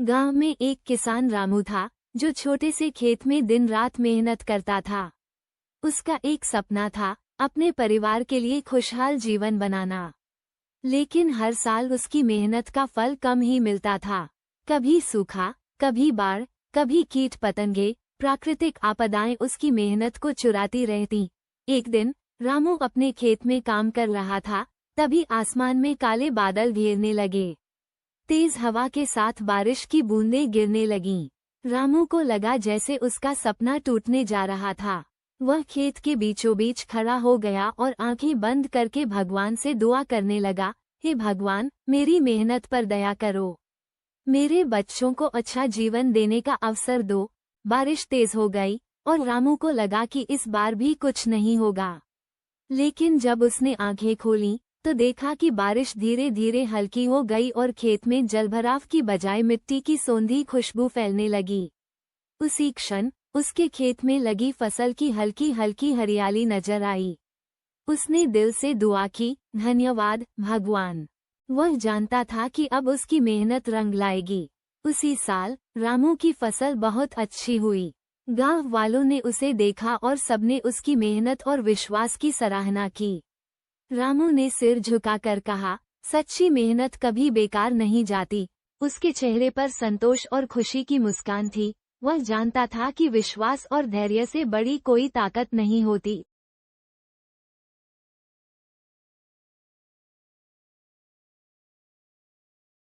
गांव में एक किसान रामू था जो छोटे से खेत में दिन रात मेहनत करता था। उसका एक सपना था अपने परिवार के लिए खुशहाल जीवन बनाना। लेकिन हर साल उसकी मेहनत का फल कम ही मिलता था। कभी सूखा, कभी बाढ़, कभी कीट पतंगे, प्राकृतिक आपदाएं उसकी मेहनत को चुराती रहती। एक दिन रामू अपने खेत में काम कर रहा था, तभी आसमान में काले बादल घेरने लगे। तेज हवा के साथ बारिश की बूंदें गिरने लगीं। रामू को लगा जैसे उसका सपना टूटने जा रहा था। वह खेत के बीचों बीच खड़ा हो गया और आंखें बंद करके भगवान से दुआ करने लगा, हे भगवान, मेरी मेहनत पर दया करो। मेरे बच्चों को अच्छा जीवन देने का अवसर दो। बारिश तेज हो गई और रामू को लगा कि इस बार भी कुछ नहीं होगा। लेकिन जब उसने आंखें खोलीं, तो देखा कि बारिश धीरे धीरे हल्की हो गई और खेत में जलभराव की बजाय मिट्टी की सौंधी खुशबू फैलने लगी। उसी क्षण उसके खेत में लगी फसल की हल्की हल्की हरियाली नजर आई। उसने दिल से दुआ की, धन्यवाद भगवान। वह जानता था कि अब उसकी मेहनत रंग लाएगी। उसी साल रामू की फसल बहुत अच्छी हुई। गांव वालों ने उसे देखा और सबने उसकी मेहनत और विश्वास की सराहना की। रामू ने सिर झुकाकर कहा, सच्ची मेहनत कभी बेकार नहीं जाती। उसके चेहरे पर संतोष और खुशी की मुस्कान थी। वह जानता था कि विश्वास और धैर्य से बड़ी कोई ताकत नहीं होती।